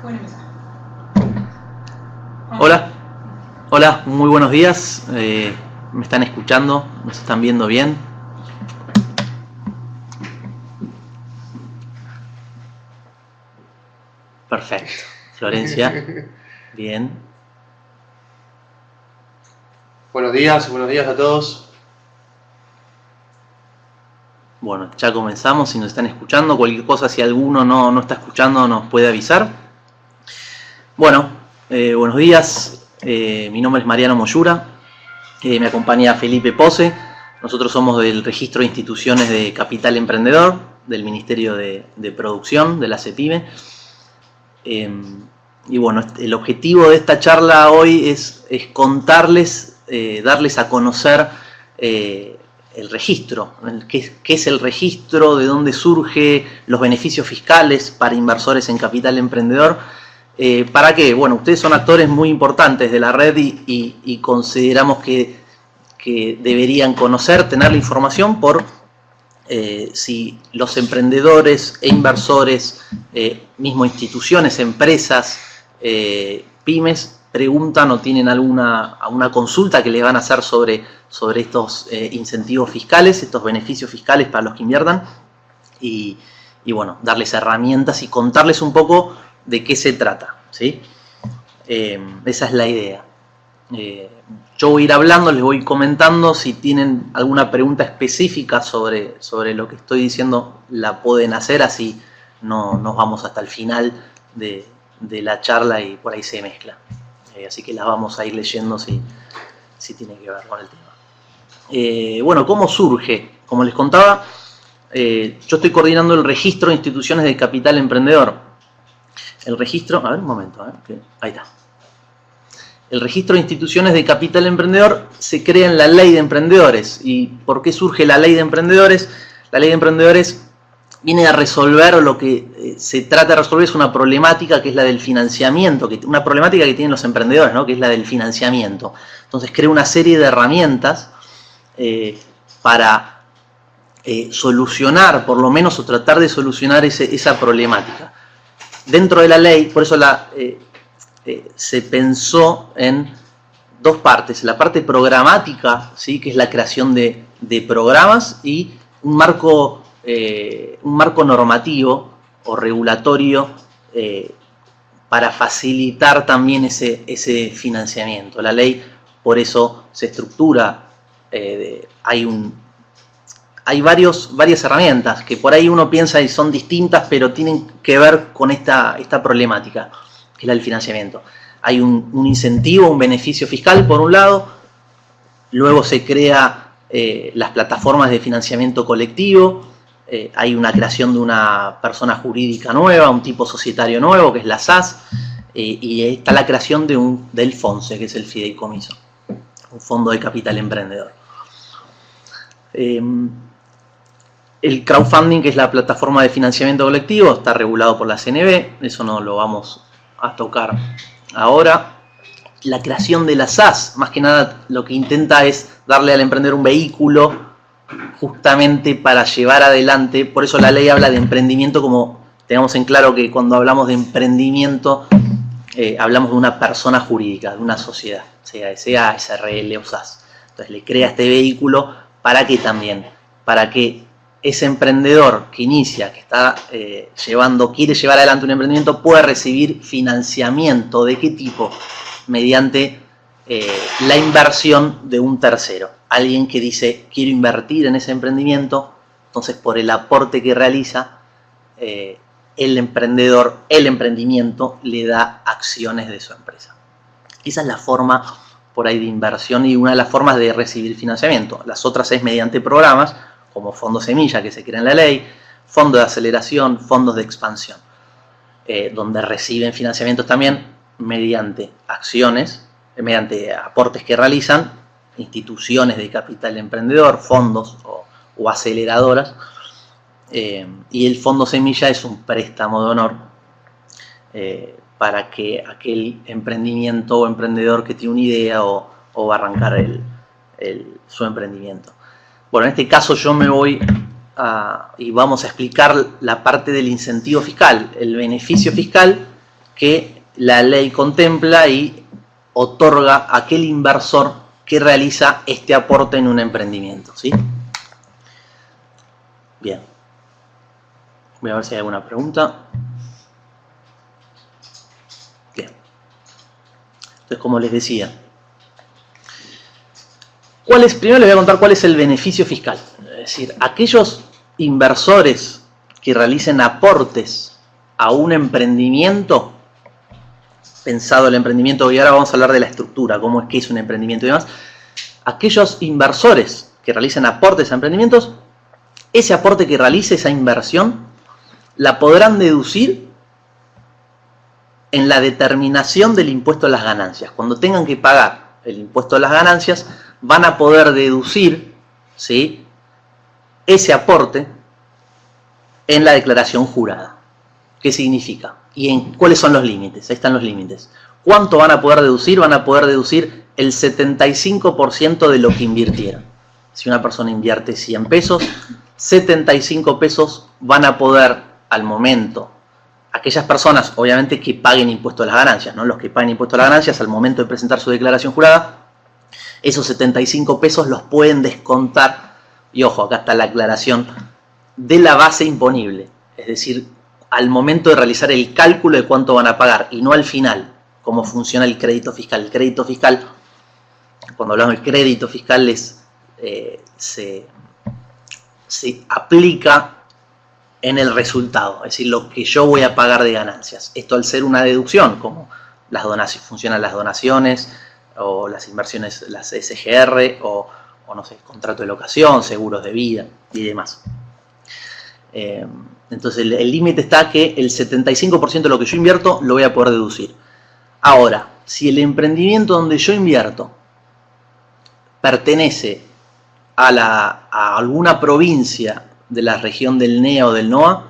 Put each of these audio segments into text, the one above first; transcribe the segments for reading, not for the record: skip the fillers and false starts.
Pueden empezar. Hola, hola, muy buenos días. ¿Me están escuchando? ¿Nos están viendo bien? Perfecto. Florencia, bien. Buenos días a todos. Bueno, ya comenzamos. Si nos están escuchando, cualquier cosa, si alguno no está escuchando, nos puede avisar. Bueno, buenos días. Mi nombre es Mariano Moyura. Me acompaña Felipe Pose. Nosotros somos del Registro de Instituciones de Capital Emprendedor, del Ministerio de Producción, de la CEPIME. Y bueno, el objetivo de esta charla hoy es contarles, darles a conocer el registro, qué es el registro, de dónde surge, los beneficios fiscales para inversores en capital emprendedor. ¿Para qué? Bueno, ustedes son actores muy importantes de la red y consideramos que deberían conocer, tener la información por si los emprendedores e inversores, mismo instituciones, empresas, pymes, preguntan o tienen alguna consulta que le van a hacer sobre estos incentivos fiscales, estos beneficios fiscales para los que inviertan, y bueno, darles herramientas y contarles un poco de qué se trata, ¿sí? Esa es la idea. Yo voy a ir hablando, les voy comentando. Si tienen alguna pregunta específica sobre lo que estoy diciendo, la pueden hacer, así no nos vamos hasta el final de la charla y por ahí se mezcla. Así que las vamos a ir leyendo si tiene que ver con el tema. Bueno, ¿cómo surge? Como les contaba, yo estoy coordinando el registro de instituciones de capital emprendedor. El registro, a ver un momento, ahí está. El registro de instituciones de capital emprendedor se crea en la ley de emprendedores. ¿Y por qué surge la ley de emprendedores? La ley de emprendedores viene a resolver, o lo que se trata de resolver es una problemática que es la del financiamiento, una problemática que tienen los emprendedores, ¿no? Que es la del financiamiento. Entonces crea una serie de herramientas para solucionar, por lo menos, o tratar de solucionar esa problemática. Dentro de la ley, por eso se pensó en dos partes: la parte programática, ¿sí? Que es la creación de programas, y un marco normativo o regulatorio para facilitar también ese financiamiento. La ley, por eso se estructura, hay varias herramientas que por ahí uno piensa y son distintas, pero tienen que ver con esta problemática, que es la del financiamiento. Hay un incentivo, un beneficio fiscal por un lado, luego se crea las plataformas de financiamiento colectivo, hay una creación de una persona jurídica nueva, un tipo societario nuevo, que es la SAS, y está la creación del FONSE, que es el fideicomiso, un fondo de capital emprendedor. El crowdfunding, que es la plataforma de financiamiento colectivo, está regulado por la CNB, eso no lo vamos a tocar ahora. La creación de la SAS, más que nada, lo que intenta es darle al emprendedor un vehículo justamente para llevar adelante. Por eso la ley habla de emprendimiento, como tengamos en claro que cuando hablamos de emprendimiento hablamos de una persona jurídica, de una sociedad, sea SA, SRL o SAS. Entonces le crea este vehículo para que ese emprendedor que inicia, que está quiere llevar adelante un emprendimiento, pueda recibir financiamiento. ¿De qué tipo? Mediante la inversión de un tercero. Alguien que dice, quiero invertir en ese emprendimiento, entonces por el aporte que realiza, el emprendimiento le da acciones de su empresa. Esa es la forma por ahí de inversión y una de las formas de recibir financiamiento. Las otras es mediante programas, como Fondo Semilla, que se crea en la ley, Fondo de Aceleración, Fondos de Expansión, donde reciben financiamientos también mediante acciones, mediante aportes que realizan instituciones de capital emprendedor, fondos o aceleradoras, y el Fondo Semilla es un préstamo de honor para que aquel emprendimiento o emprendedor que tiene una idea o va a arrancar su emprendimiento. Bueno, en este caso yo me voy y vamos a explicar la parte del incentivo fiscal, el beneficio fiscal que la ley contempla y otorga a aquel inversor que realiza este aporte en un emprendimiento, ¿sí? Bien. Voy a ver si hay alguna pregunta. Bien. Entonces, como les decía, primero les voy a contar cuál es el beneficio fiscal. Es decir, aquellos inversores que realicen aportes a un emprendimiento, pensado el emprendimiento, y ahora vamos a hablar de la estructura, cómo es que es un emprendimiento y demás, aquellos inversores que realicen aportes a emprendimientos, ese aporte que realice, esa inversión, la podrán deducir en la determinación del impuesto a las ganancias. Cuando tengan que pagar el impuesto a las ganancias, van a poder deducir, ¿sí?, ese aporte en la declaración jurada. ¿Qué significa? ¿Y cuáles son los límites? Ahí están los límites. ¿Cuánto van a poder deducir? Van a poder deducir el 75% de lo que invirtieron. Si una persona invierte 100 pesos, 75 pesos van a poder, al momento, aquellas personas, obviamente, que paguen impuesto a las ganancias, ¿no? Los que paguen impuesto a las ganancias, al momento de presentar su declaración jurada, esos 75 pesos los pueden descontar, y ojo, acá está la aclaración, de la base imponible. Es decir, al momento de realizar el cálculo de cuánto van a pagar, y no al final, cómo funciona el crédito fiscal. El crédito fiscal, cuando hablamos del crédito fiscal, se aplica en el resultado, es decir, lo que yo voy a pagar de ganancias. Esto, al ser una deducción, como las donaciones, funcionan las donaciones, o las inversiones, las SGR, o no sé, contrato de locación, seguros de vida y demás. Entonces el límite está que el 75% de lo que yo invierto lo voy a poder deducir. Ahora, si el emprendimiento donde yo invierto pertenece a alguna provincia de la región del NEA o del NOA,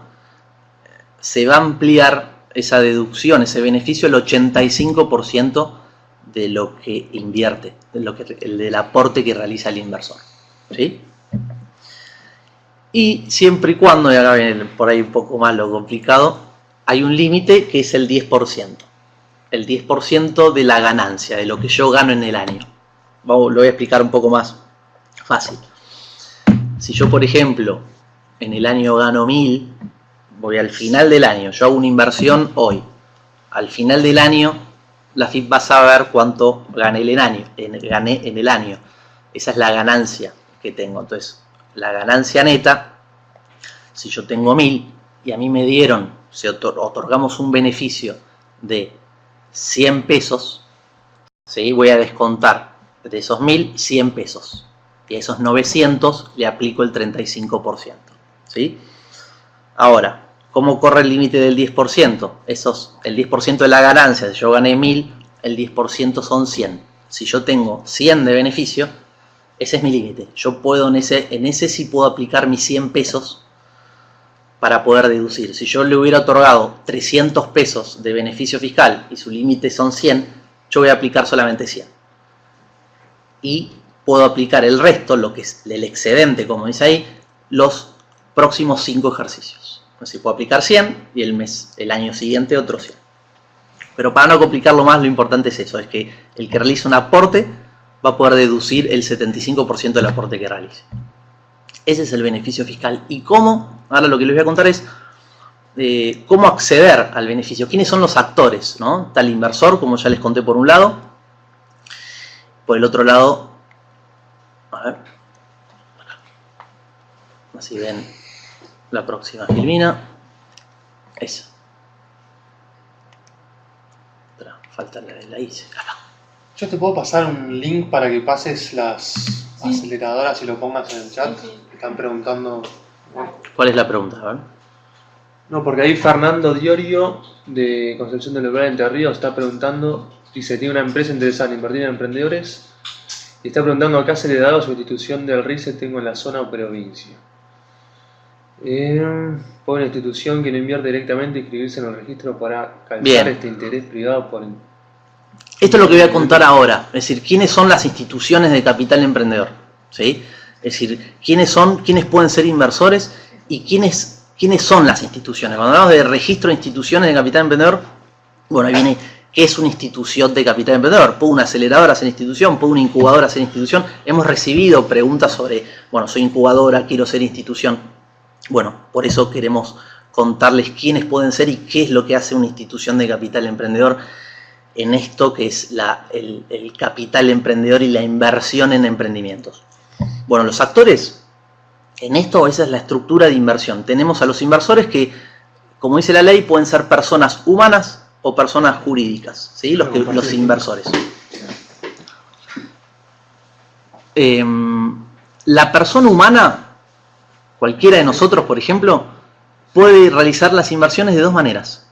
se va a ampliar esa deducción, ese beneficio, el 85% de lo que invierte, del aporte que realiza el inversor, ¿sí? Y siempre y cuando, y acá viene por ahí un poco más lo complicado, hay un límite que es el 10%. El 10% de la ganancia, de lo que yo gano en el año. Lo voy a explicar un poco más fácil. Si yo, por ejemplo, en el año gano 1000, voy al final del año, yo hago una inversión hoy. Al final del año, la FIP va a saber cuánto gané en el año. Esa es la ganancia que tengo. Entonces, la ganancia neta, si yo tengo 1000 y a mí me dieron, si otorgamos un beneficio de 100 pesos, ¿sí?, voy a descontar de esos 1000, 100 pesos. Y a esos 900 le aplico el 35%. ¿Sí? Ahora, ¿cómo corre el límite del 10%? El 10% de la ganancia, si yo gané 1000, el 10% son 100. Si yo tengo 100 de beneficio, ese es mi límite. Yo puedo en ese sí puedo aplicar mis 100 pesos para poder deducir. Si yo le hubiera otorgado 300 pesos de beneficio fiscal y su límite son 100, yo voy a aplicar solamente 100. Y puedo aplicar el resto, lo que es el excedente, como dice ahí, los próximos 5 ejercicios. Así puedo aplicar 100 y el año siguiente otro 100. Pero para no complicarlo más, lo importante es eso, es que el que realiza un aporte va a poder deducir el 75% del aporte que realice. Ese es el beneficio fiscal. ¿Y cómo? Ahora lo que les voy a contar es cómo acceder al beneficio. ¿Quiénes son los actores, ¿no? Está el inversor, como ya les conté por un lado. Por el otro lado, a ver, así ven la próxima filmina. Esa. Falta la hice, carajo. Yo te puedo pasar un link para que pases las aceleradoras y lo pongas en el chat. Sí. Están preguntando. ¿Cuál es la pregunta? A ver. No, porque ahí Fernando Diorio, de Concepción del Uruguay, Entre Ríos, está preguntando, dice, tiene una empresa interesada en invertir en emprendedores, y está preguntando a qué acelerado su institución del RICE tengo en la zona o provincia. Por una institución que no invierte directamente, inscribirse en el registro para calcular este interés privado por... Esto es lo que voy a contar ahora, es decir, ¿quiénes son las instituciones de capital emprendedor? ¿Sí? Es decir, ¿quiénes pueden ser inversores y quiénes son las instituciones? Cuando hablamos de registro de instituciones de capital emprendedor, Bueno, ahí viene, ¿qué es una institución de capital emprendedor? ¿Puede una aceleradora ser institución? ¿Puede una incubadora ser institución? Hemos recibido preguntas sobre, bueno, soy incubadora, quiero ser institución. Bueno, por eso queremos contarles quiénes pueden ser y qué es lo que hace una institución de capital emprendedor en esto que es el capital emprendedor y la inversión en emprendimientos. Bueno, los actores, en esto esa es la estructura de inversión. Tenemos a los inversores que, como dice la ley, pueden ser personas humanas o personas jurídicas, ¿sí? Los inversores. La persona humana, cualquiera de nosotros, por ejemplo, puede realizar las inversiones de dos maneras.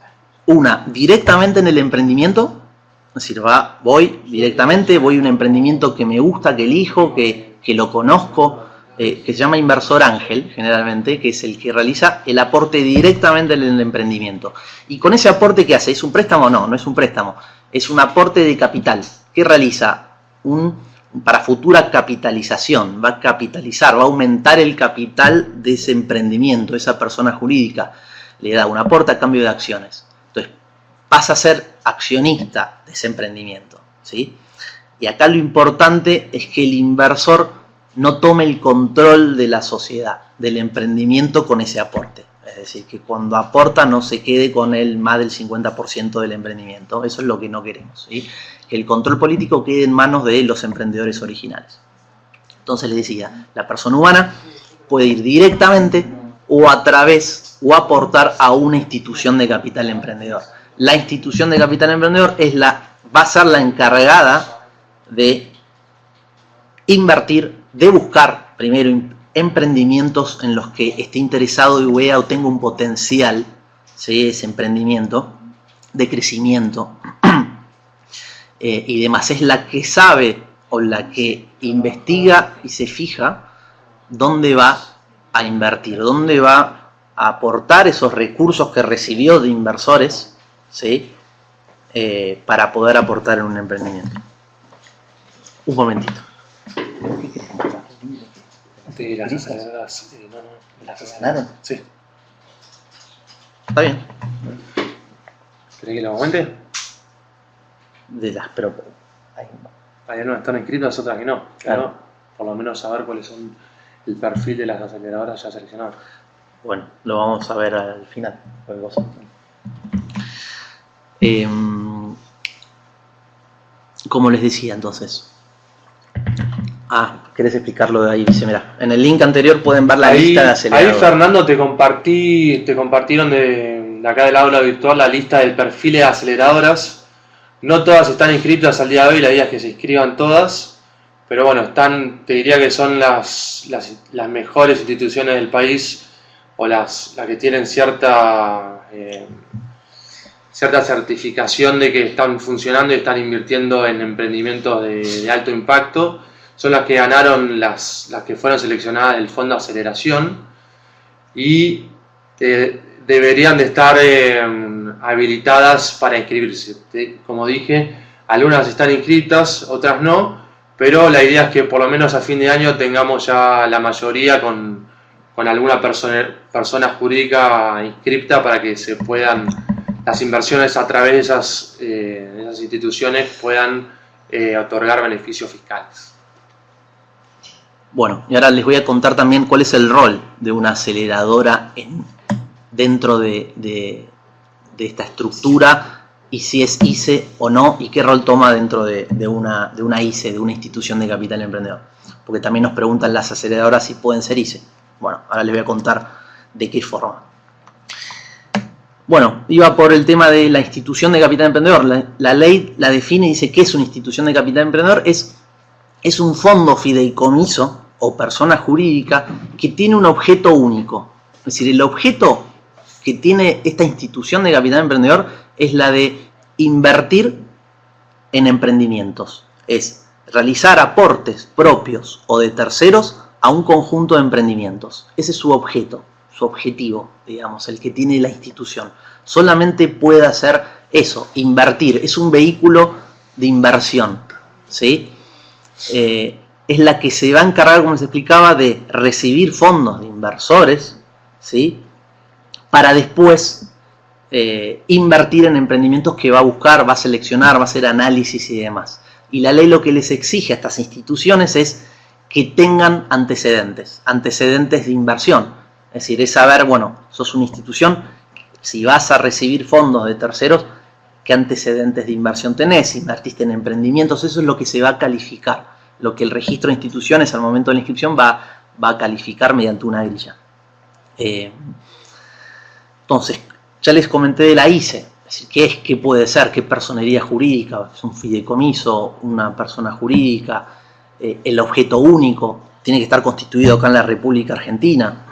Una, directamente en el emprendimiento, es decir, voy directamente, voy a un emprendimiento que me gusta, que elijo, que lo conozco, que se llama inversor ángel, generalmente, que es el que realiza el aporte directamente en el emprendimiento. Y con ese aporte, ¿qué hace? ¿Es un préstamo? No, no es un préstamo. Es un aporte de capital. ¿Qué realiza? Para futura capitalización. Va a capitalizar, va a aumentar el capital de ese emprendimiento, esa persona jurídica. Le da un aporte a cambio de acciones. Entonces, pasa a ser accionista de ese emprendimiento, ¿sí? Y acá lo importante es que el inversor no tome el control de la sociedad, del emprendimiento con ese aporte. Es decir, que cuando aporta no se quede con más del 50% del emprendimiento. Eso es lo que no queremos, ¿sí? Que el control político quede en manos de los emprendedores originales. Entonces les decía, la persona humana puede ir directamente o a través o aportar a una institución de capital emprendedor. La institución de capital emprendedor va a ser la encargada de invertir, de buscar primero emprendimientos en los que esté interesado y vea o tenga un potencial, ¿sí? Ese emprendimiento de crecimiento y demás. Es la que sabe o la que investiga y se fija dónde va a invertir, dónde va a aportar esos recursos que recibió de inversores, ¿sí? Para poder aportar en un emprendimiento. Un momentito. De las aceleradoras, ¿Las ganaron? Sí. Está bien. ¿Querés que lo aumente? Pero Hay unas que están inscritas, otras que no. Claro. Pero por lo menos saber cuáles son el perfil de las aceleradoras ya seleccionadas. Bueno, lo vamos a ver al final. Como les decía entonces. ¿Querés explicarlo de ahí? Dice, mira, en el link anterior pueden ver la lista de aceleradoras. Ahí, Fernando, te compartieron de acá del aula virtual la lista del perfil de aceleradoras. No todas están inscritas al día de hoy, la idea es que se inscriban todas. Pero bueno, te diría que son las mejores instituciones del país o las que tienen cierta certificación de que están funcionando y están invirtiendo en emprendimientos de alto impacto. Son las que ganaron, las que fueron seleccionadas del Fondo de Aceleración y deberían de estar habilitadas para inscribirse. Como dije, algunas están inscritas, otras no, pero la idea es que por lo menos a fin de año tengamos ya la mayoría con alguna persona jurídica inscripta para que se puedan, las inversiones a través de esas instituciones puedan otorgar beneficios fiscales. Bueno, y ahora les voy a contar también cuál es el rol de una aceleradora dentro de esta estructura y si es ICE o no y qué rol toma dentro de una ICE, de una institución de capital emprendedor. Porque también nos preguntan las aceleradoras si pueden ser ICE. Bueno, ahora les voy a contar de qué forma. Bueno, iba por el tema de la institución de capital emprendedor. La ley la define y dice que es una institución de capital emprendedor. Es un fondo fideicomiso o persona jurídica que tiene un objeto único. Es decir, el objeto que tiene esta institución de capital emprendedor es la de invertir en emprendimientos. Es realizar aportes propios o de terceros a un conjunto de emprendimientos. Ese es su objeto, su objetivo, digamos, el que tiene la institución. Solamente puede hacer eso, invertir. Es un vehículo de inversión, ¿sí? Es la que se va a encargar, como les explicaba, de recibir fondos de inversores, ¿sí? Para después invertir en emprendimientos que va a buscar, va a seleccionar, va a hacer análisis y demás. Y la ley lo que les exige a estas instituciones es que tengan antecedentes de inversión. Es decir, es saber, bueno, sos una institución, si vas a recibir fondos de terceros, ¿qué antecedentes de inversión tenés? Si invertiste en emprendimientos, eso es lo que se va a calificar, lo que el registro de instituciones al momento de la inscripción va a calificar mediante una grilla. Entonces, ya les comenté de la ICE, es decir, ¿qué puede ser? ¿Qué personería jurídica? ¿Es un fideicomiso? ¿Una persona jurídica? El objeto único tiene que estar constituido acá en la República Argentina.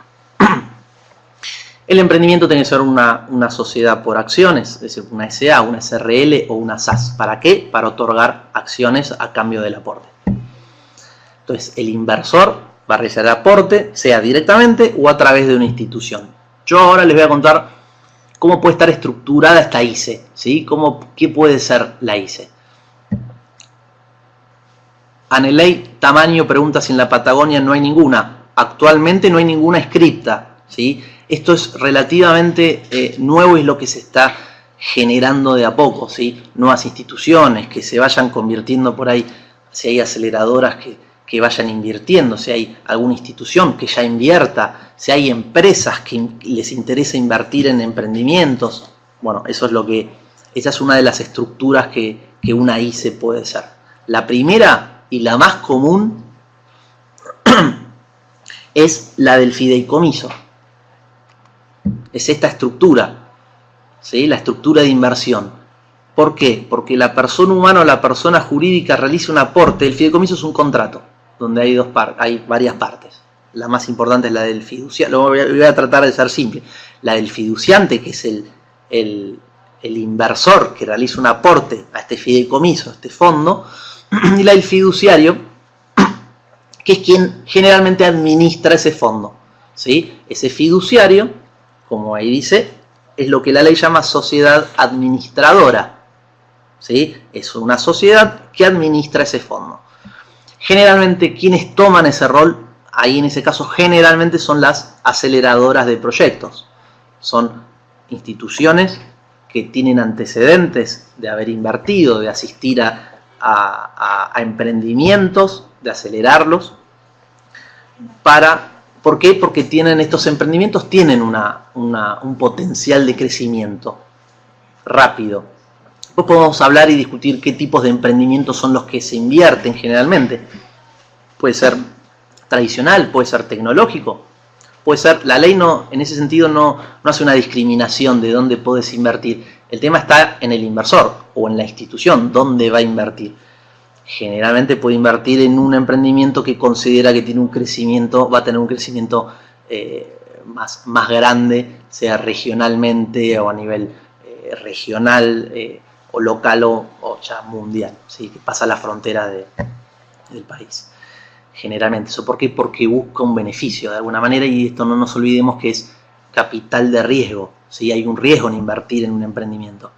El emprendimiento tiene que ser una sociedad por acciones, es decir, una SA, una SRL o una SAS. ¿Para qué? Para otorgar acciones a cambio del aporte. Entonces, el inversor va a realizar el aporte, sea directamente o a través de una institución. Yo ahora les voy a contar cómo puede estar estructurada esta ICE, ¿sí? ¿Qué puede ser la ICE? Aneley Tamaño pregunta si en la Patagonia no hay ninguna. Actualmente no hay ninguna escripta, ¿sí? Esto es relativamente nuevo y es lo que se está generando de a poco, ¿sí? Nuevas instituciones que se vayan convirtiendo por ahí, si hay aceleradoras que vayan invirtiendo, si hay alguna institución que ya invierta, si hay empresas que les interesa invertir en emprendimientos. Bueno, esa es una de las estructuras que una ICE puede ser. La primera y la más común es la del fideicomiso. Es esta estructura, ¿sí? La estructura de inversión. ¿Por qué? Porque la persona humana o la persona jurídica realiza un aporte. El fideicomiso es un contrato donde hay varias partes. La más importante es la del fiduciario. Voy a tratar de ser simple. La del fiduciante, que es el inversor que realiza un aporte a este fideicomiso, a este fondo, y la del fiduciario, que es quien generalmente administra ese fondo, ¿sí? Ese fiduciario, como ahí dice, es lo que la ley llama sociedad administradora, ¿sí? Es una sociedad que administra ese fondo. Generalmente quienes toman ese rol, ahí en ese caso generalmente son las aceleradoras de proyectos. Son instituciones que tienen antecedentes de haber invertido, de asistir a emprendimientos, de acelerarlos. ¿Por qué? Porque estos emprendimientos tienen un potencial de crecimiento rápido. Después podemos hablar y discutir qué tipos de emprendimientos son los que se invierten generalmente. Puede ser tradicional, puede ser tecnológico, puede ser, la ley en ese sentido no hace una discriminación de dónde puedes invertir. El tema está en el inversor o en la institución, dónde va a invertir. Generalmente puede invertir en un emprendimiento que considera que tiene va a tener un crecimiento más grande, sea regionalmente o a nivel regional o local o ya mundial, ¿sí? Que pasa la frontera del país. Generalmente, ¿eso por qué? Porque busca un beneficio de alguna manera, y esto no nos olvidemos que es capital de riesgo, ¿sí? Hay un riesgo en invertir en un emprendimiento.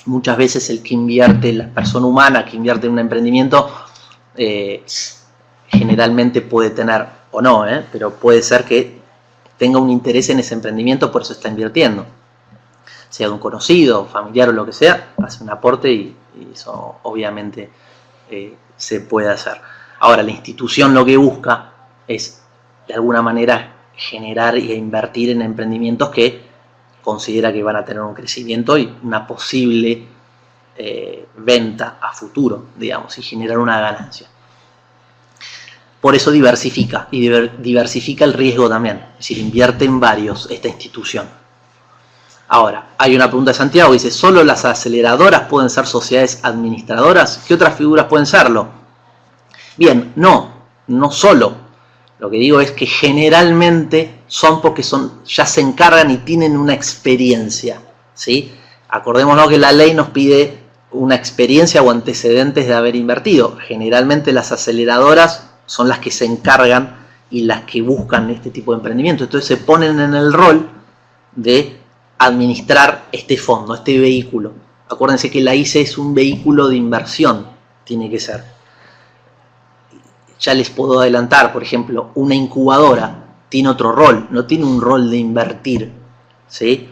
Muchas veces el que invierte, la persona humana que invierte en un emprendimiento, generalmente puede tener, o no, pero puede ser que tenga un interés en ese emprendimiento, por eso está invirtiendo. Sea de un conocido, familiar o lo que sea, hace un aporte y eso obviamente se puede hacer. Ahora, la institución lo que busca es, de alguna manera, generar e invertir en emprendimientos que considera que van a tener un crecimiento y una posible venta a futuro, digamos, y generar una ganancia. Por eso diversifica, y diversifica el riesgo también, es decir, invierte en varios esta institución. Ahora, hay una pregunta de Santiago, dice, ¿solo las aceleradoras pueden ser sociedades administradoras? ¿Qué otras figuras pueden serlo? Bien, no solo. Lo que digo es que generalmente son porque ya se encargan y tienen una experiencia, ¿sí? Acordémonos que la ley nos pide una experiencia o antecedentes de haber invertido. Generalmente las aceleradoras son las que se encargan y las que buscan este tipo de emprendimiento. Entonces se ponen en el rol de administrar este fondo, este vehículo. Acuérdense que la ICE es un vehículo de inversión, tiene que ser. Ya les puedo adelantar, por ejemplo, una incubadora tiene otro rol, no tiene un rol de invertir, ¿sí?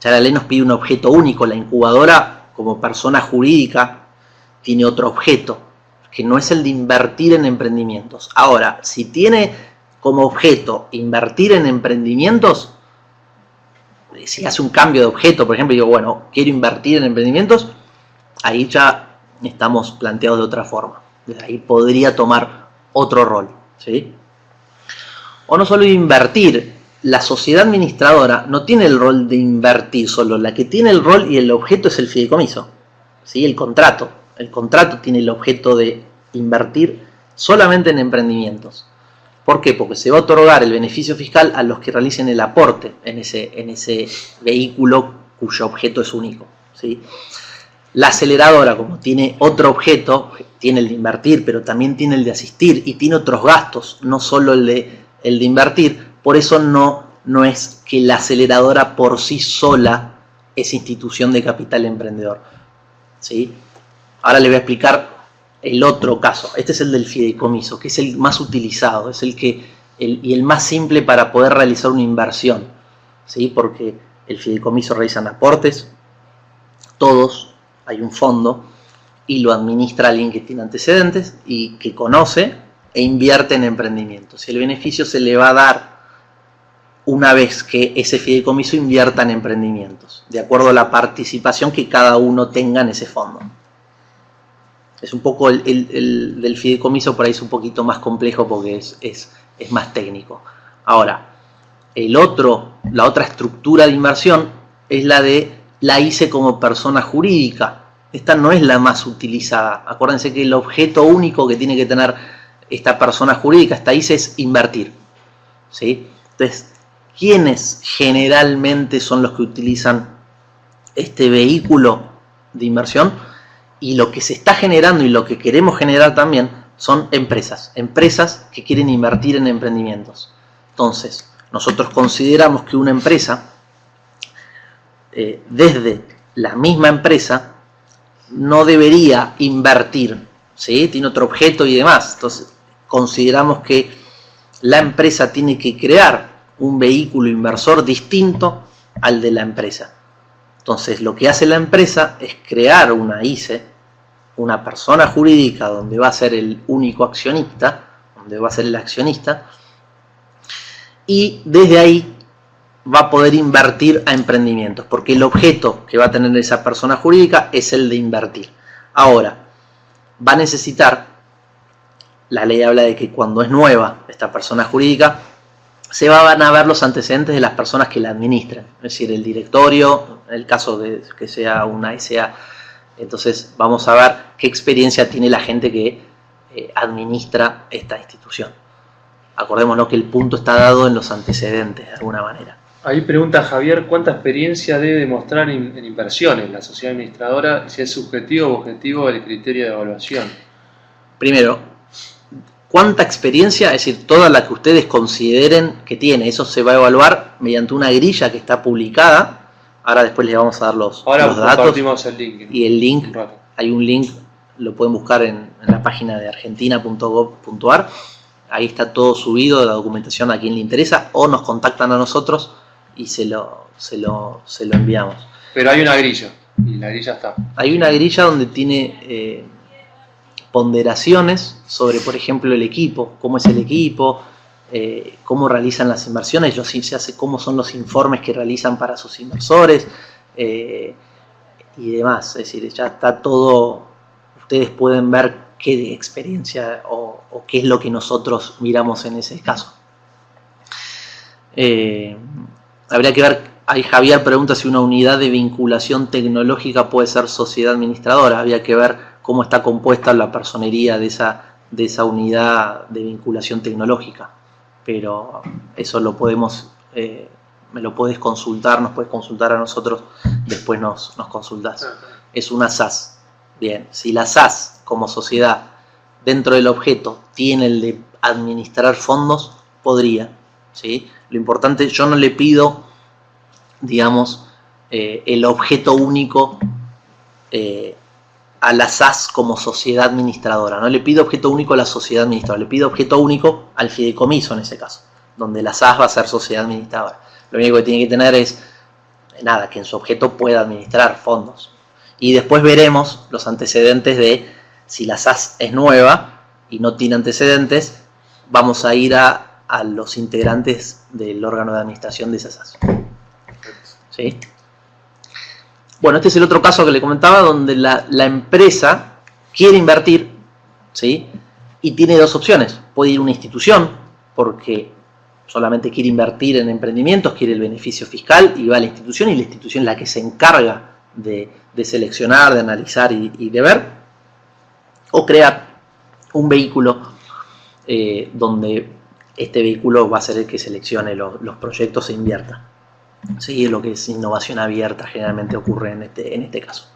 Ya la ley nos pide un objeto único. La incubadora, como persona jurídica, tiene otro objeto, que no es el de invertir en emprendimientos. Ahora, si tiene como objeto invertir en emprendimientos, si hace un cambio de objeto, por ejemplo, digo, bueno, quiero invertir en emprendimientos, ahí ya estamos planteados de otra forma. Desde ahí podría tomar otro rol, ¿sí? O no solo invertir, la sociedad administradora no tiene el rol de invertir solo, la que tiene el rol y el objeto es el fideicomiso, ¿sí? El contrato. El contrato tiene el objeto de invertir solamente en emprendimientos. ¿Por qué? Porque se va a otorgar el beneficio fiscal a los que realicen el aporte en ese vehículo cuyo objeto es único, ¿sí? La aceleradora, como tiene otro objeto, tiene el de invertir, pero también tiene el de asistir y tiene otros gastos, no solo el de invertir. Por eso no es que la aceleradora por sí sola es institución de capital emprendedor, ¿sí? Ahora les voy a explicar el otro caso. Este es el del fideicomiso, que es el más utilizado, es el más simple para poder realizar una inversión, ¿sí? Porque el fideicomiso realizan aportes, todos, hay un fondo, y lo administra alguien que tiene antecedentes y que conoce e invierte en emprendimientos. Y el beneficio se le va a dar una vez que ese fideicomiso invierta en emprendimientos, de acuerdo a la participación que cada uno tenga en ese fondo. Es un poco el del fideicomiso, por ahí es un poquito más complejo porque es más técnico. Ahora, la otra estructura de inversión es la de la ICE como persona jurídica. Esta no es la más utilizada. Acuérdense que el objeto único que tiene que tener esta persona jurídica, esta ICE, es invertir, ¿sí? Entonces, ¿quiénes generalmente son los que utilizan este vehículo de inversión? Y lo que se está generando y lo que queremos generar también son empresas que quieren invertir en emprendimientos. Entonces, nosotros consideramos que una empresa, desde la misma empresa, no debería invertir, ¿sí? Tiene otro objeto y demás. Entonces, consideramos que la empresa tiene que crear un vehículo inversor distinto al de la empresa. Entonces, lo que hace la empresa es crear una ICE, una persona jurídica donde va a ser el único accionista, donde va a ser el accionista, y desde ahí va a poder invertir a emprendimientos, porque el objeto que va a tener esa persona jurídica es el de invertir. Ahora, va a necesitar, la ley habla de que cuando es nueva esta persona jurídica, se van a ver los antecedentes de las personas que la administran, es decir, el directorio, en el caso de que sea una SA. Entonces vamos a ver qué experiencia tiene la gente que administra esta institución. Acordémonos que el punto está dado en los antecedentes, de alguna manera. Ahí pregunta Javier, ¿cuánta experiencia debe demostrar en inversiones la sociedad administradora? Si es subjetivo o objetivo el criterio de evaluación. Primero, ¿cuánta experiencia? Es decir, toda la que ustedes consideren que tiene. Eso se va a evaluar mediante una grilla que está publicada. Ahora después les vamos a dar los datos. Compartimos el link. Y el link, hay un link, lo pueden buscar en la página de argentina.gov.ar. Ahí está todo subido, la documentación a quien le interesa, o nos contactan a nosotros y se lo enviamos. Pero hay una grilla, y la grilla está. Hay una grilla donde tiene ponderaciones sobre, por ejemplo, el equipo, cómo es el equipo, cómo realizan las inversiones, cómo son los informes que realizan para sus inversores y demás. Es decir, ya está todo, ustedes pueden ver qué experiencia o qué es lo que nosotros miramos en ese caso. Habría que ver, ahí Javier pregunta si una unidad de vinculación tecnológica puede ser sociedad administradora. Habría que ver cómo está compuesta la personería de esa unidad de vinculación tecnológica. Pero eso lo podemos, me lo puedes consultar, nos puedes consultar a nosotros, después nos consultás. Es una SAS. Bien, si la SAS como sociedad dentro del objeto tiene el de administrar fondos, podría, ¿sí? Lo importante, yo no le pido, digamos, el objeto único a la SAS como sociedad administradora. No le pido objeto único a la sociedad administradora, le pido objeto único al fideicomiso en ese caso, donde la SAS va a ser sociedad administradora. Lo único que tiene que tener es nada, que en su objeto pueda administrar fondos. Y después veremos los antecedentes de si la SAS es nueva y no tiene antecedentes, vamos a ir a los integrantes del órgano de administración de esa SAS. ¿Sí? Bueno, este es el otro caso que le comentaba, donde la empresa quiere invertir, ¿sí? Y tiene dos opciones. Puede ir a una institución, porque solamente quiere invertir en emprendimientos, quiere el beneficio fiscal, y va a la institución, y la institución es la que se encarga de seleccionar, de analizar y de ver. O crea un vehículo donde este vehículo va a ser el que seleccione los proyectos e invierta. Sí, lo que es innovación abierta generalmente ocurre en este caso.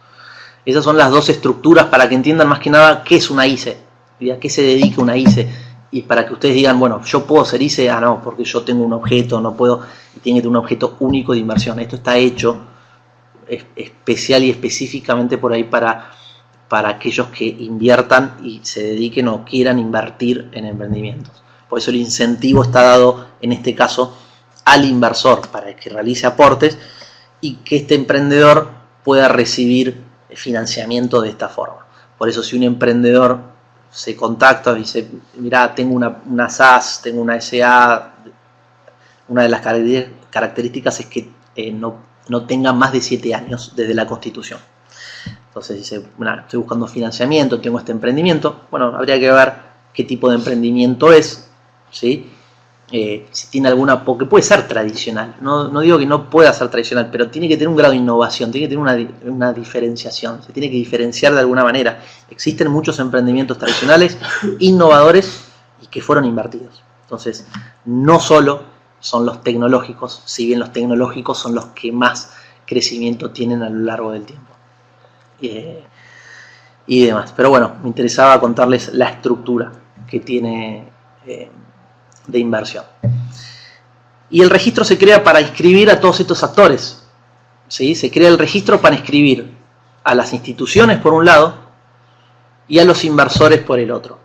Esas son las dos estructuras para que entiendan más que nada qué es una ICE, y a qué se dedica una ICE, y para que ustedes digan, bueno, yo puedo ser ICE, no, porque yo tengo un objeto, no puedo, y tiene que tener un objeto único de inversión. Esto está hecho especial y específicamente por ahí para aquellos que inviertan y se dediquen o quieran invertir en emprendimientos. Por eso el incentivo está dado en este caso al inversor para que realice aportes y que este emprendedor pueda recibir financiamiento de esta forma. Por eso si un emprendedor se contacta y dice, mira, tengo una SAS, tengo una SA, una de las características es que no tenga más de 7 años desde la constitución. Entonces dice, bueno, estoy buscando financiamiento, tengo este emprendimiento. Bueno, habría que ver qué tipo de emprendimiento es, ¿sí? Si tiene alguna, porque puede ser tradicional, no digo que no pueda ser tradicional, pero tiene que tener un grado de innovación, tiene que tener una diferenciación, se tiene que diferenciar de alguna manera. Existen muchos emprendimientos tradicionales, innovadores y que fueron invertidos. Entonces, no solo son los tecnológicos, si bien los tecnológicos son los que más crecimiento tienen a lo largo del tiempo. Y demás. Pero bueno, me interesaba contarles la estructura que tiene de inversión. Y el registro se crea para inscribir a todos estos actores, ¿sí? Se crea el registro para inscribir a las instituciones por un lado y a los inversores por el otro.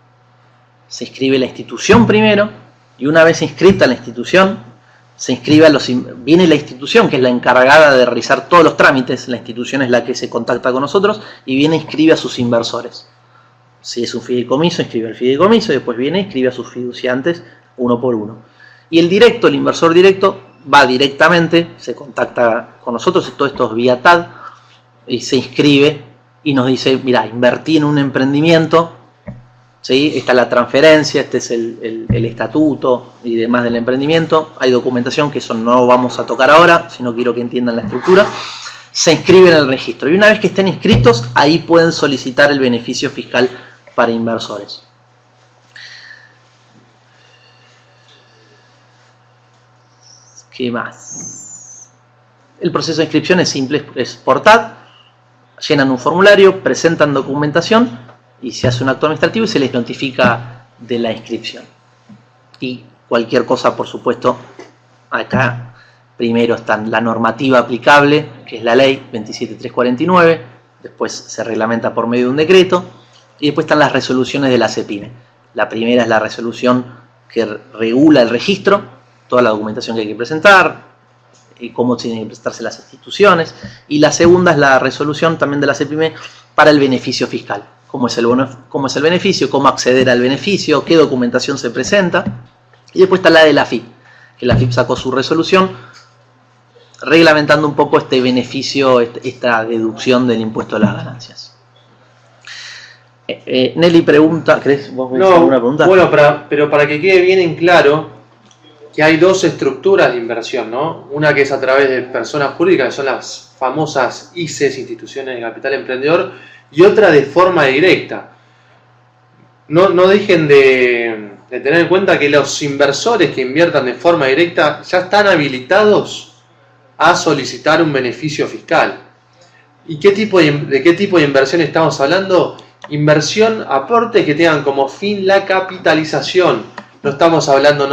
Se inscribe la institución primero y una vez inscrita la institución, se inscribe viene la institución que es la encargada de realizar todos los trámites, la institución es la que se contacta con nosotros y viene e inscribe a sus inversores. Si es un fideicomiso, inscribe al fideicomiso y después viene e inscribe a sus fiduciantes uno por uno. Y el inversor directo, va directamente, se contacta con nosotros, todo esto es vía TAD, y se inscribe y nos dice, mira, invertí en un emprendimiento, ¿sí? Esta es la transferencia, este es el estatuto y demás del emprendimiento. Hay documentación que eso no vamos a tocar ahora, sino quiero que entiendan la estructura. Se inscriben en el registro y una vez que estén inscritos, ahí pueden solicitar el beneficio fiscal para inversores. ¿Qué más? El proceso de inscripción es simple, es por TAD, llenan un formulario, presentan documentación y se hace un acto administrativo y se les notifica de la inscripción. Y cualquier cosa, por supuesto, acá primero está la normativa aplicable, que es la ley 27349, después se reglamenta por medio de un decreto, y después están las resoluciones de la CEPIME. La primera es la resolución que regula el registro, toda la documentación que hay que presentar, y cómo tienen que presentarse las instituciones, y la segunda es la resolución también de la CEPIME para el beneficio fiscal. Cómo es el beneficio, cómo acceder al beneficio, qué documentación se presenta. Y después está la de la AFIP, que la AFIP sacó su resolución reglamentando un poco este beneficio, esta deducción del impuesto a las ganancias. Nelly pregunta, ¿querés vos hacer alguna pregunta? Bueno, pero para que quede bien en claro que hay dos estructuras de inversión, ¿no? Una que es a través de personas jurídicas, que son las famosas ICES, Instituciones de Capital Emprendedor, y otra de forma directa. No dejen de tener en cuenta que los inversores que inviertan de forma directa ya están habilitados a solicitar un beneficio fiscal. ¿Y de qué tipo de inversión estamos hablando? Inversión, aportes que tengan como fin la capitalización. No estamos hablando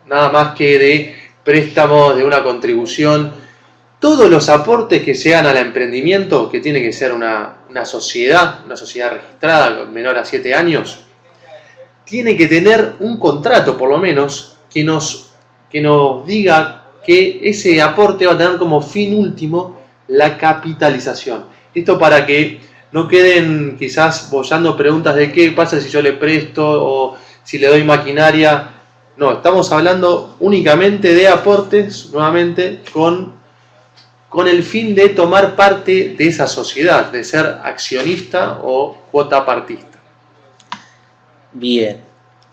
nada más que de préstamos, de una contribución. Todos los aportes que se hagan al emprendimiento, que tiene que ser una sociedad registrada menor a 7 años, tiene que tener un contrato por lo menos que nos diga que ese aporte va a tener como fin último la capitalización. Esto para que no queden quizás boyando preguntas de qué pasa si yo le presto o si le doy maquinaria. No, estamos hablando únicamente de aportes, nuevamente, con el fin de tomar parte de esa sociedad, de ser accionista o cuota partista. Bien,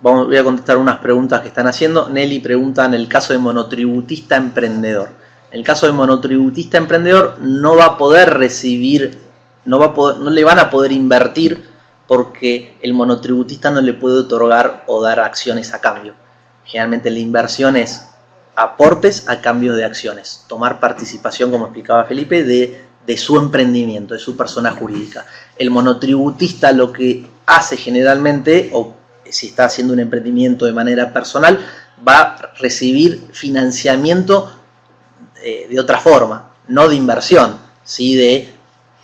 voy a contestar unas preguntas que están haciendo. Nelly pregunta en el caso de monotributista emprendedor. En el caso de monotributista emprendedor no va a poder recibir, no le van a poder invertir porque el monotributista no le puede otorgar o dar acciones a cambio. Generalmente la inversión es aportes a cambio de acciones, tomar participación, como explicaba Felipe, de su emprendimiento, de su persona jurídica. El monotributista lo que hace generalmente, o si está haciendo un emprendimiento de manera personal, va a recibir financiamiento de otra forma, no de inversión, ¿sí? De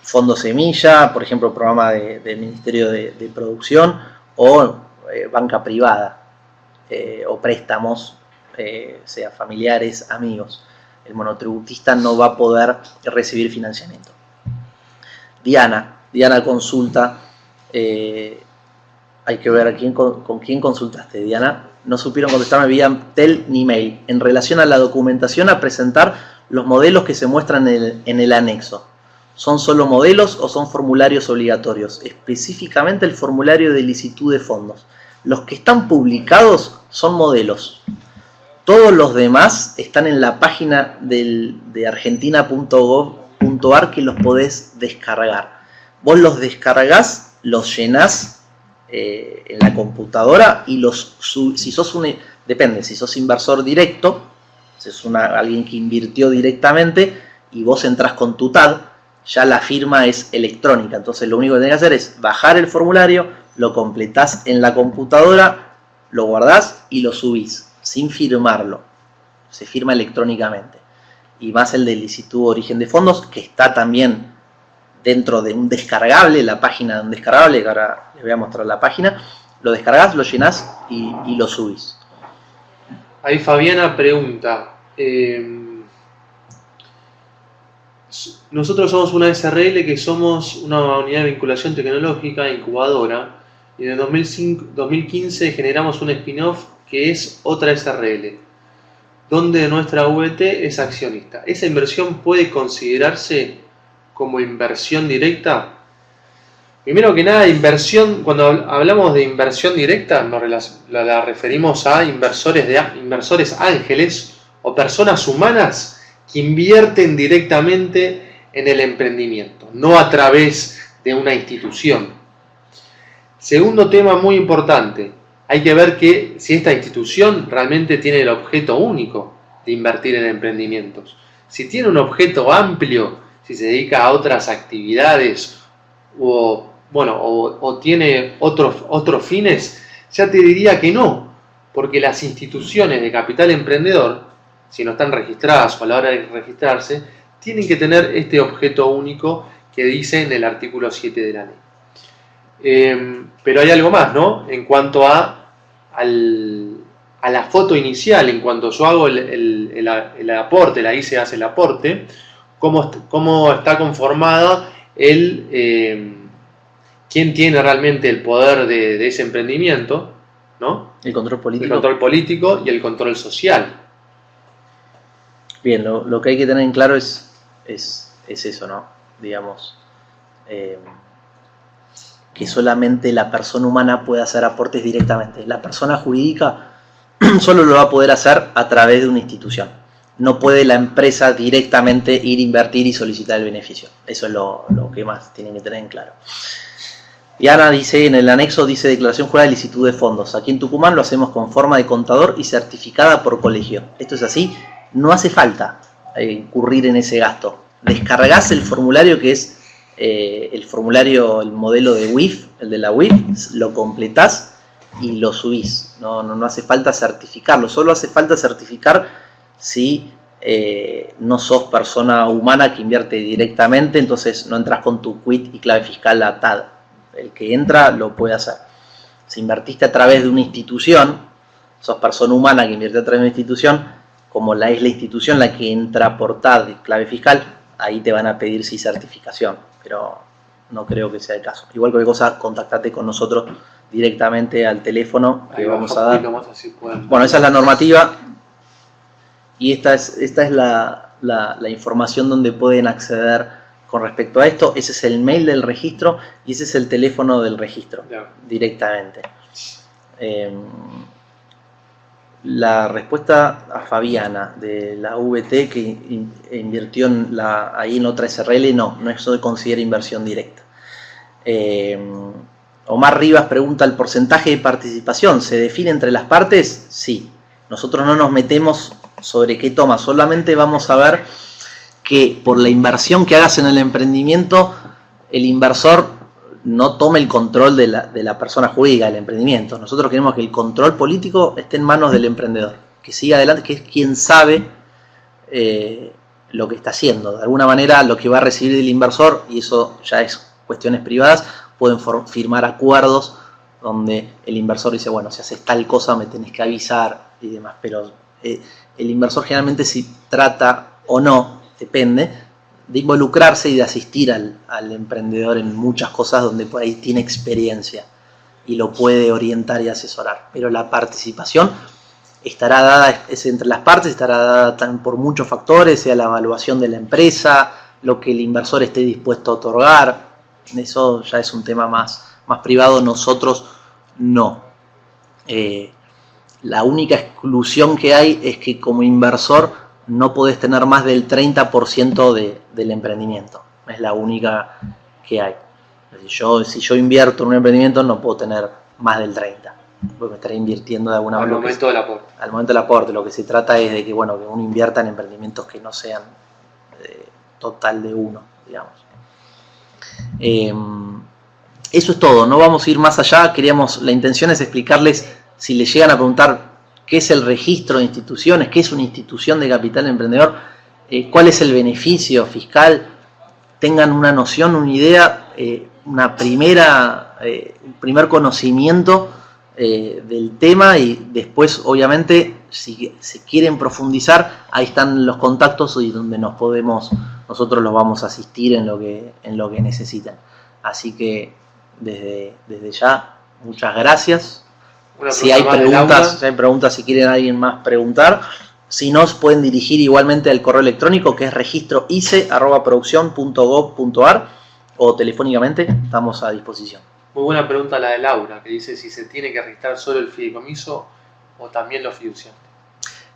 fondo semilla, por ejemplo, programa del Ministerio de Producción, o banca privada, o préstamos, sea familiares, amigos. El monotributista no va a poder recibir financiamiento. Diana consulta, hay que ver con quién consultaste, Diana. No supieron contestarme vía tel ni mail. En relación a la documentación a presentar, los modelos que se muestran en el anexo, ¿son solo modelos o son formularios obligatorios? Específicamente el formulario de licitud de fondos. Los que están publicados son modelos. Todos los demás están en la página de argentina.gov.ar que los podés descargar. Vos los descargás, los llenás en la computadora y si sos depende, si sos inversor directo, si sos alguien que invirtió directamente y vos entrás con tu TAD, ya la firma es electrónica. Entonces lo único que tenés que hacer es bajar el formulario, lo completás en la computadora, lo guardás y lo subís, sin firmarlo. Se firma electrónicamente. Y más el de licitud origen de fondos, que está también dentro de un descargable, la página de un descargable, que ahora les voy a mostrar la página. Lo descargás, lo llenás y lo subís. Ahí Fabiana pregunta, nosotros somos una SRL que somos una unidad de vinculación tecnológica incubadora y en el 2015 generamos un spin-off que es otra SRL, donde nuestra VT es accionista. ¿Esa inversión puede considerarse como inversión directa? Primero que nada, inversión, cuando hablamos de inversión directa, la referimos a inversores ángeles o personas humanas que invierten directamente en el emprendimiento, no a través de una institución. Segundo tema muy importante, hay que ver que si esta institución realmente tiene el objeto único de invertir en emprendimientos. Si tiene un objeto amplio, si se dedica a otras actividades o tiene otros fines, ya te diría que no, porque las instituciones de capital emprendedor, si no están registradas o a la hora de registrarse, tienen que tener este objeto único que dice en el artículo 7 de la ley. Pero hay algo más, ¿no? En cuanto a la foto inicial, en cuanto yo hago el aporte, la ICE hace el aporte, cómo está conformada quién tiene realmente el poder de ese emprendimiento, ¿no? El control político. El control político y el control social. Bien, lo que hay que tener en claro es eso, ¿no? Digamos, que solamente la persona humana puede hacer aportes directamente. La persona jurídica solo lo va a poder hacer a través de una institución. No puede la empresa directamente ir a invertir y solicitar el beneficio. Eso es lo que más tienen que tener en claro. Y Ana dice, en el anexo dice declaración jurada de licitud de fondos. Aquí en Tucumán lo hacemos con forma de contador y certificada por colegio. Esto es así, no hace falta incurrir en ese gasto. Descargás el formulario que es el modelo de WIF, el de la WIF, lo completás y lo subís. No hace falta certificarlo, solo hace falta certificar si no sos persona humana que invierte directamente, entonces no entras con tu quit y clave fiscal a TAD. El que entra lo puede hacer. Si invertiste a través de una institución, sos persona humana que invierte a través de una institución, como es la institución la que entra por TAD, clave fiscal, ahí te van a pedir sí certificación, pero no creo que sea el caso. Igual cualquier cosa, contactate con nosotros directamente al teléfono que vamos a dar. Bueno, esa es la normativa y esta es la información donde pueden acceder con respecto a esto. Ese es el mail del registro y ese es el teléfono del registro directamente. La respuesta a Fabiana de la VT que invirtió ahí en otra SRL, no se considera inversión directa. Omar Rivas pregunta, ¿el porcentaje de participación se define entre las partes? Sí, nosotros no nos metemos sobre qué toma, solamente vamos a ver que por la inversión que hagas en el emprendimiento, el inversor no tome el control de la persona jurídica del emprendimiento. Nosotros queremos que el control político esté en manos del emprendedor, que siga adelante, que es quien sabe lo que está haciendo. De alguna manera lo que va a recibir del inversor, y eso ya es cuestiones privadas, pueden firmar acuerdos donde el inversor dice, bueno, si haces tal cosa me tenés que avisar y demás, pero el inversor generalmente si trata o no, depende, de involucrarse y de asistir al emprendedor en muchas cosas donde por ahí tiene experiencia y lo puede orientar y asesorar. Pero la participación estará dada, es entre las partes, estará dada por muchos factores, sea la evaluación de la empresa, lo que el inversor esté dispuesto a otorgar. Eso ya es un tema más privado, nosotros no. La única exclusión que hay es que como inversor no podés tener más del 30% del emprendimiento. Es la única que hay. Si yo invierto en un emprendimiento no puedo tener más del 30%, porque me estaré invirtiendo de alguna manera. Al momento del aporte. Al momento del aporte. Lo que se trata es de que, bueno, que uno invierta en emprendimientos que no sean total de uno, digamos. Eso es todo, no vamos a ir más allá. La intención es explicarles, si les llegan a preguntar qué es el registro de instituciones, qué es una institución de capital emprendedor, cuál es el beneficio fiscal, tengan una noción, una idea, un primer conocimiento del tema, y después obviamente si se quieren profundizar, ahí están los contactos y donde nosotros los vamos a asistir en lo que necesitan. Así que desde ya, muchas gracias. Si hay preguntas, si quieren alguien más preguntar, si no, pueden dirigir igualmente al correo electrónico que es registroice@produccion.gov.ar o telefónicamente, estamos a disposición. Muy buena pregunta la de Laura, que dice si se tiene que registrar solo el fideicomiso o también los fiduciantes.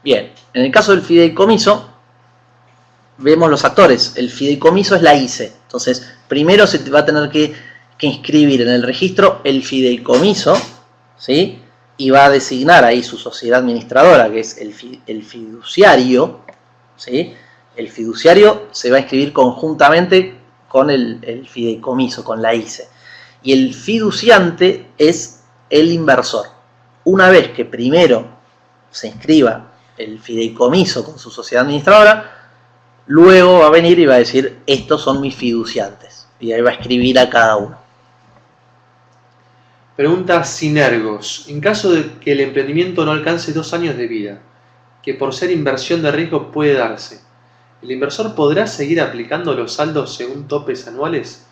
Bien, en el caso del fideicomiso, vemos los actores. El fideicomiso es la ICE, entonces primero se va a tener que inscribir en el registro el fideicomiso, ¿sí? Y va a designar ahí su sociedad administradora, que es el fiduciario, ¿sí? El fiduciario se va a inscribir conjuntamente con el fideicomiso, con la ICE. Y el fiduciante es el inversor. Una vez que primero se inscriba el fideicomiso con su sociedad administradora, luego va a venir y va a decir, estos son mis fiduciantes. Y ahí va a escribir a cada uno. Pregunta Sinergos. En caso de que el emprendimiento no alcance 2 años de vida, que por ser inversión de riesgo puede darse, ¿el inversor podrá seguir aplicando los saldos según topes anuales?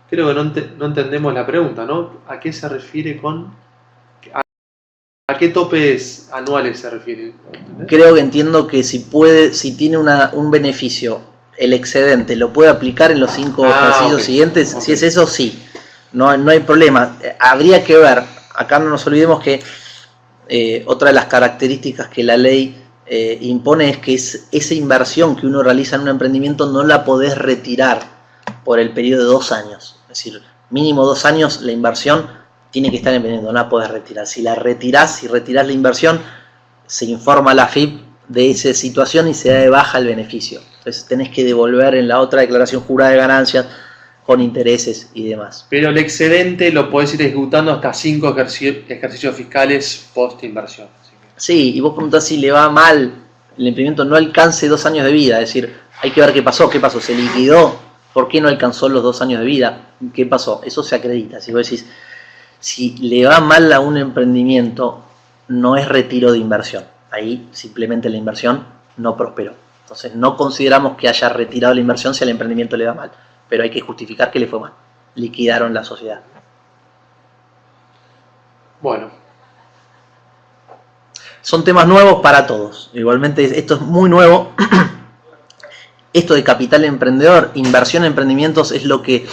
Creo que no entendemos la pregunta, ¿no? ¿A qué se refiere ¿A qué topes anuales se refiere? ¿Entendés? Creo que entiendo que si tiene un beneficio, el excedente, lo puede aplicar en los 5 ejercicios siguientes. Si es eso, sí. No hay problema. Habría que ver, acá no nos olvidemos que otra de las características que la ley impone es que esa inversión que uno realiza en un emprendimiento no la podés retirar por el periodo de 2 años. Es decir, mínimo 2 años la inversión tiene que estar en el emprendimiento, no la podés retirar. Si retirás la inversión, se informa a la AFIP de esa situación y se da de baja el beneficio. Entonces tenés que devolver en la otra declaración jurada de ganancias con intereses y demás. Pero el excedente lo podés ir ejecutando hasta 5 ejercicios fiscales post inversión. Sí, y vos preguntás si le va mal, el emprendimiento no alcance 2 años de vida, es decir, hay que ver qué pasó, se liquidó, por qué no alcanzó los 2 años de vida, qué pasó, eso se acredita. Si vos decís, si le va mal a un emprendimiento, no es retiro de inversión, ahí simplemente la inversión no prosperó. Entonces no consideramos que haya retirado la inversión si al emprendimiento le va mal, pero hay que justificar que le fue mal. Liquidaron la sociedad. Bueno. Son temas nuevos para todos. Igualmente esto es muy nuevo. Esto de capital emprendedor, inversión en emprendimientos es lo que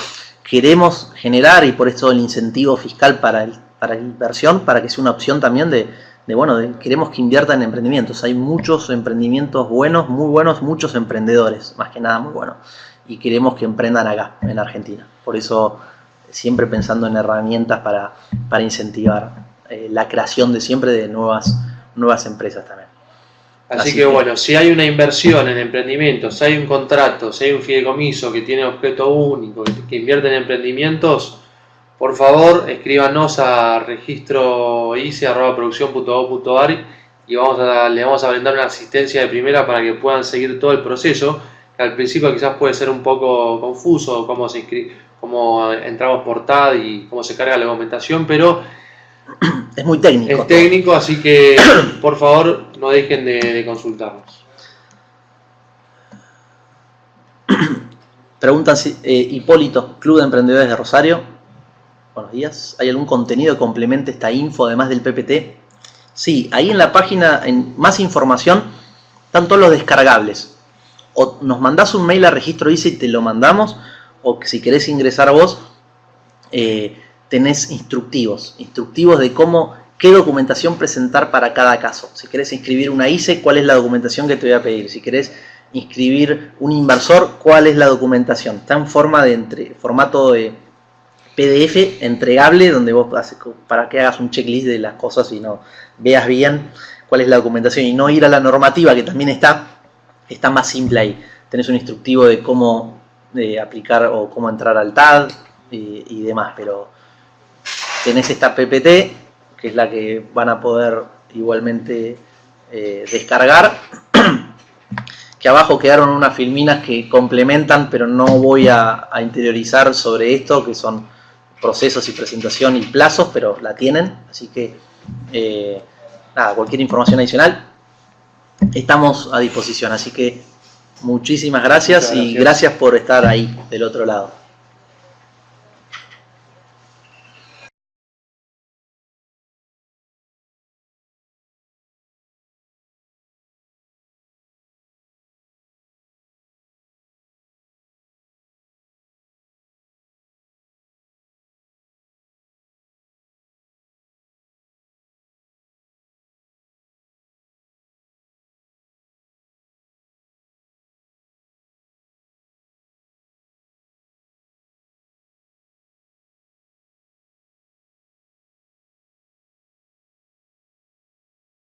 queremos generar y por eso el incentivo fiscal para la inversión, para que sea una opción también queremos que inviertan en emprendimientos. Hay muchos emprendimientos buenos, muy buenos, muchos emprendedores, más que nada muy buenos. Y queremos que emprendan acá, en Argentina. Por eso siempre pensando en herramientas para incentivar la creación de siempre de nuevas empresas también. Así que bueno, si hay una inversión en emprendimientos, si hay un contrato, si hay un fideicomiso que tiene objeto único, que invierte en emprendimientos, por favor escríbanos a registroice@produccion.gov.ar y le vamos a brindar una asistencia de primera para que puedan seguir todo el proceso, que al principio quizás puede ser un poco confuso cómo entramos por TAD y cómo se carga la documentación, pero es muy técnico. Es técnico, así que por favor no dejen de consultarnos. Preguntan Hipólito, Club de Emprendedores de Rosario. Buenos días. ¿Hay algún contenido que complemente esta info además del PPT? Sí, ahí en la página, en más información, están todos los descargables. O nos mandás un mail a Registro ICE y te lo mandamos, o si querés ingresar vos, tenés instructivos de qué documentación presentar para cada caso. Si querés inscribir una ICE, cuál es la documentación que te voy a pedir. Si querés inscribir un inversor, cuál es la documentación. Está en formato de PDF entregable, donde vos para que hagas un checklist de las cosas y no veas bien cuál es la documentación y no ir a la normativa, que también está más simple ahí. Tenés un instructivo de cómo aplicar o cómo entrar al TAD y demás, pero tenés esta PPT, que es la que van a poder igualmente descargar, que abajo quedaron unas filminas que complementan, pero no voy a interiorizar sobre esto, que son procesos y presentación y plazos, pero la tienen, así que cualquier información adicional estamos a disposición, así que muchísimas gracias y gracias por estar ahí del otro lado.